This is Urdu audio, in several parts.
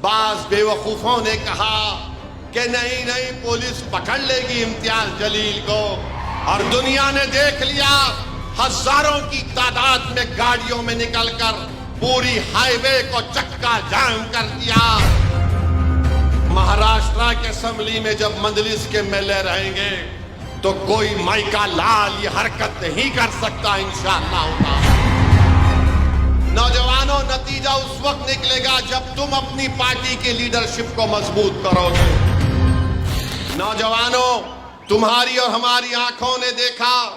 بعض بیوقوفوں نے کہا کہ نہیں پولیس پکڑ لے گی امتیاز جلیل کو، اور دنیا نے دیکھ لیا، ہزاروں کی تعداد میں گاڑیوں میں نکل کر پوری ہائی وے کو چکا جام کر دیا۔ مہاراشٹرا کے اسمبلی میں جب مجلس کے میلے رہیں گے تو کوئی مائیکا لال یہ حرکت نہیں کر سکتا انشاءاللہ تعالی۔ نوجوانوں، نتیجہ اس وقت نکلے گا جب تم اپنی پارٹی کی لیڈرشپ کو مضبوط کرو گے۔ نوجوانوں، تمہاری اور ہماری آنکھوں نے دیکھا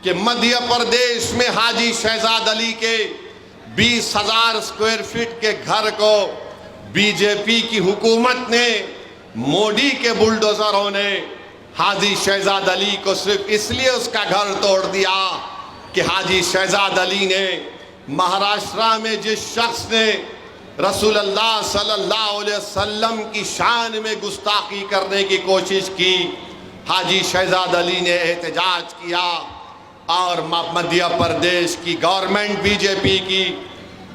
کہ مدھیہ پردیش میں حاجی شہزاد علی کے 20,000 اسکوائر فٹ کے گھر کو بی جے پی کی حکومت نے، مودی کے بلڈوزروں نے حاجی شہزاد علی کو صرف اس لیے اس کا گھر توڑ دیا کہ حاجی شہزاد علی نے مہاراشٹرا میں جس شخص نے رسول اللہ صلی اللہ علیہ وسلم کی شان میں گستاخی کرنے کی کوشش کی، حاجی شہزاد علی نے احتجاج کیا اور مدھیہ پردیش کی گورنمنٹ بی جے پی کی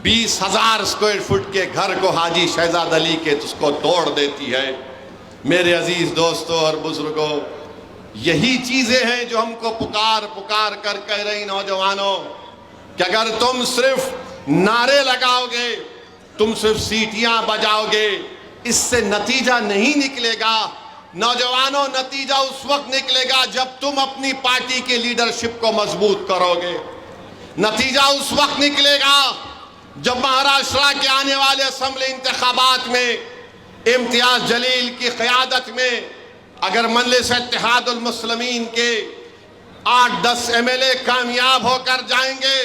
20,000 اسکوائر فٹ کے گھر کو حاجی شہزاد علی کے اس کو توڑ دیتی ہے۔ میرے عزیز دوستوں اور بزرگوں، یہی چیزیں ہیں جو ہم کو پکار کر کہہ رہی نوجوانوں کہ اگر تم صرف نعرے لگاؤ گے، تم صرف سیٹیاں بجاؤ گے، اس سے نتیجہ نہیں نکلے گا۔ نوجوانوں، نتیجہ اس وقت نکلے گا جب تم اپنی پارٹی کی لیڈرشپ کو مضبوط کرو گے۔ نتیجہ اس وقت نکلے گا جب مہاراشٹرا کے آنے والے اسمبلی انتخابات میں امتیاز جلیل کی قیادت میں اگر مجلس اتحاد المسلمین کے 8-10 ایم ایل اے کامیاب ہو کر جائیں گے،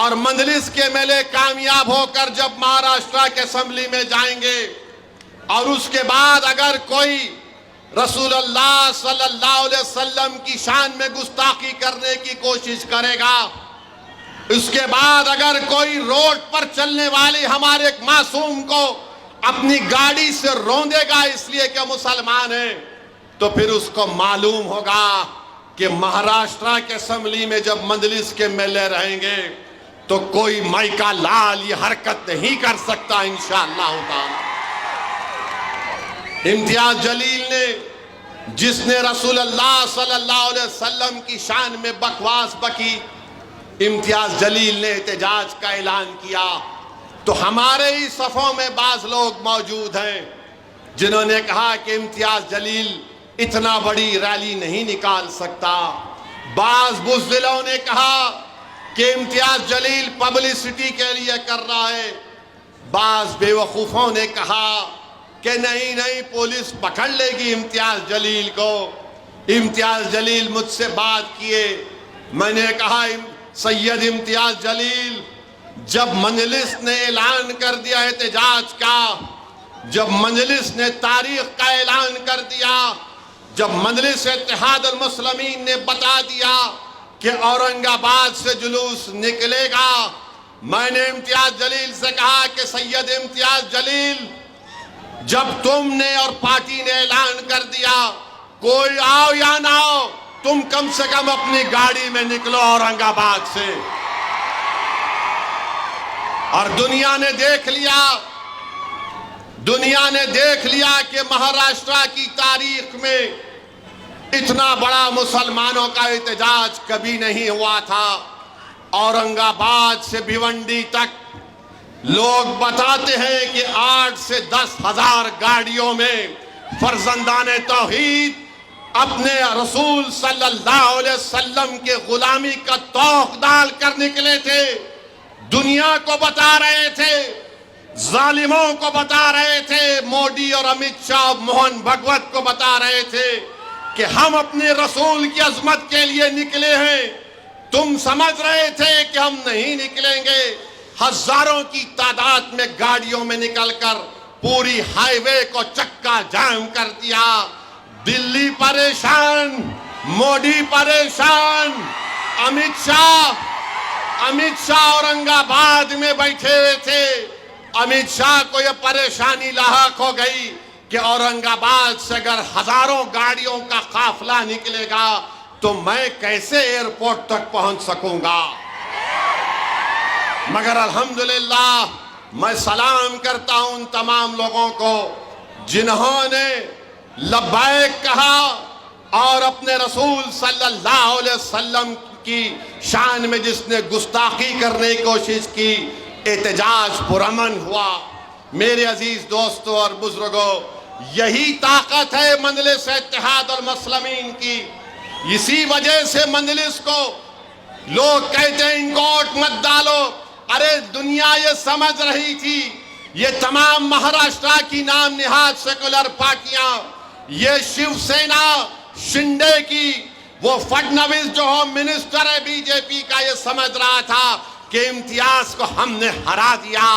اور مجلس کے ایم ایل اے کامیاب ہو کر جب مہاراشٹرا کے اسمبلی میں جائیں گے، اور اس کے بعد اگر کوئی رسول اللہ صلی اللہ علیہ وسلم کی شان میں گستاخی کرنے کی کوشش کرے گا، اس کے بعد اگر کوئی روڈ پر چلنے والے ہمارے ایک معصوم کو اپنی گاڑی سے روندے گا اس لیے کہ مسلمان ہیں، تو پھر اس کو معلوم ہوگا کہ مہاراشٹرا کے اسمبلی میں جب مجلس کے میلے رہیں گے تو کوئی مائیکا لال یہ حرکت نہیں کر سکتا انشاءاللہ تعالی۔ امتیاز جلیل نے، جس نے رسول اللہ صلی اللہ علیہ وسلم کی شان میں بکواس بکی، امتیاز جلیل نے احتجاج کا اعلان کیا، تو ہمارے ہی صفوں میں بعض لوگ موجود ہیں جنہوں نے کہا کہ امتیاز جلیل اتنا بڑی ریلی نہیں نکال سکتا۔ بعض بزدلوں نے کہا کہ امتیاز جلیل پبلسٹی کے لیے کر رہا ہے۔ بعض بیوقوفوں نے کہا کہ نہیں پولیس پکڑ لے گی امتیاز جلیل کو۔ امتیاز جلیل مجھ سے بات کیے، میں نے کہا سید امتیاز جلیل، جب مجلس نے اعلان کر دیا احتجاج کا، جب مجلس نے تاریخ کا اعلان کر دیا، جب مجلس اتحاد المسلمین نے بتا دیا کہ اورنگ آباد سے جلوس نکلے گا، میں نے امتیاز جلیل سے کہا کہ سید امتیاز جلیل، جب تم نے اور پارٹی نے اعلان کر دیا کوئی آؤ یا نہ آؤ، تم کم سے کم اپنی گاڑی میں نکلو اورنگ آباد سے۔ اور دنیا نے دیکھ لیا کہ مہاراشٹرا کی تاریخ میں اتنا بڑا مسلمانوں کا احتجاج کبھی نہیں ہوا تھا۔ اورنگ آباد سے بھیونڈی تک لوگ بتاتے ہیں کہ 8 سے 10 ہزار گاڑیوں میں فرزندان توحید اپنے رسول صلی اللہ علیہ وسلم کے غلامی کا توق ڈال کر نکلے تھے۔ دنیا کو بتا رہے تھے، ظالموں کو بتا رہے تھے، مودی اور امت شاہ موہن بھگوت کو بتا رہے تھے کہ ہم اپنے رسول کی عظمت کے لیے نکلے ہیں۔ تم سمجھ رہے تھے کہ ہم نہیں نکلیں گے۔ ہزاروں کی تعداد میں گاڑیوں میں نکل کر پوری ہائی وے کو چکا جام کر دیا۔ دلی پریشان، مودی پریشان، امت شاہ اورنگ آباد میں بیٹھے ہوئے تھے۔ امت شاہ کو یہ پریشانی لاحق ہو گئی کہ اورنگ آباد سے اگر ہزاروں گاڑیوں کا قافلہ نکلے گا تو میں کیسے ایئرپورٹ تک پہنچ سکوں گا۔ مگر الحمدللہ میں سلام کرتا ہوں ان تمام لوگوں کو جنہوں نے لبیک کہا اور اپنے رسول صلی اللہ علیہ وسلم کی شان میں جس نے گستاخی کرنے کی کوشش کی، احتجاج پرامن ہوا۔ میرے عزیز دوستوں اور بزرگوں، یہی طاقت ہے مجلس اتحاد المسلمین کی۔ اسی وجہ سے مجلس کو لوگ کہتے ہیں ان کو ووٹ مت ڈالو۔ ارے دنیا یہ سمجھ رہی تھی، یہ تمام مہاراشٹرا کی نام نہاد سیکولر پارٹیاں، یہ شیو سینا شنڈے کی، وہ فڈنویس جو ہوم منسٹر ہے بی جے پی کا، یہ سمجھ رہا تھا کہ امتیاز کو ہم نے ہرا دیا،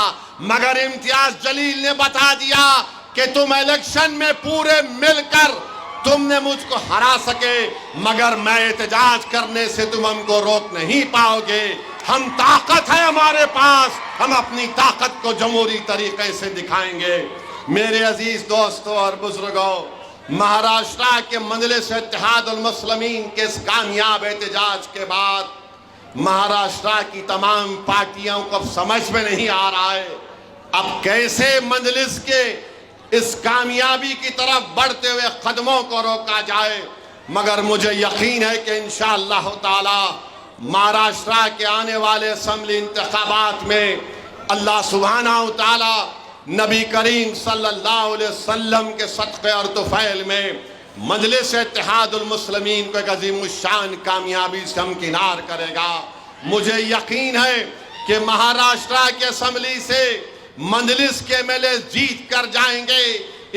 مگر امتیاز جلیل نے بتا دیا کہ تم الیکشن میں پورے مل کر تم نے مجھ کو ہرا سکے، مگر میں احتجاج کرنے سے تم ہم کو روک نہیں پاؤ گے۔ ہم طاقت ہے ہمارے پاس، ہم اپنی طاقت کو جمہوری طریقے سے دکھائیں گے۔ میرے عزیز دوستوں اور بزرگوں، مہاراشٹرا کے مجلس اتحاد المسلمین کے اس کامیاب احتجاج کے بعد مہاراشٹرا کی تمام پارٹیوں کو اب سمجھ میں نہیں آ رہا ہے اب کیسے مجلس کے اس کامیابی کی طرف بڑھتے ہوئے قدموں کو روکا جائے، مگر مجھے یقین ہے کہ انشاءاللہ تعالی مہاراشٹرا کے آنے والے اسمبلی انتخابات میں اللہ سبحانہ و تعالی نبی کریم صلی اللہ علیہ وسلم کے صدقے اور طفیل میں مجلس اتحاد المسلمین کو ایک عظیم الشان کامیابی سے ہمکنار کرے گا۔ مجھے یقین ہے کہ مہاراشٹرا کے اسمبلی سے مجلس کے ایم ایل اے جیت کر جائیں گے،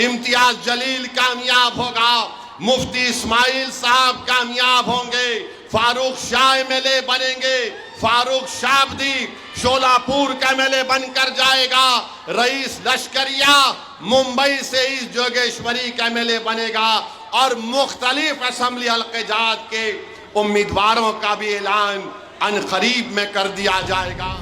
امتیاز جلیل کامیاب ہوگا، مفتی اسماعیل صاحب کامیاب ہوں گے، فاروق شاہ ایم ایل اے بنیں گے، فاروق شابدی شولاپور کا ایم ایل اے بن کر جائے گا، رئیس لشکریہ ممبئی سے اس جوگیشوری کا ایم ایل اے بنے گا، اور مختلف اسمبلی حلقے جات کے امیدواروں کا بھی اعلان ان قریب میں کر دیا جائے گا۔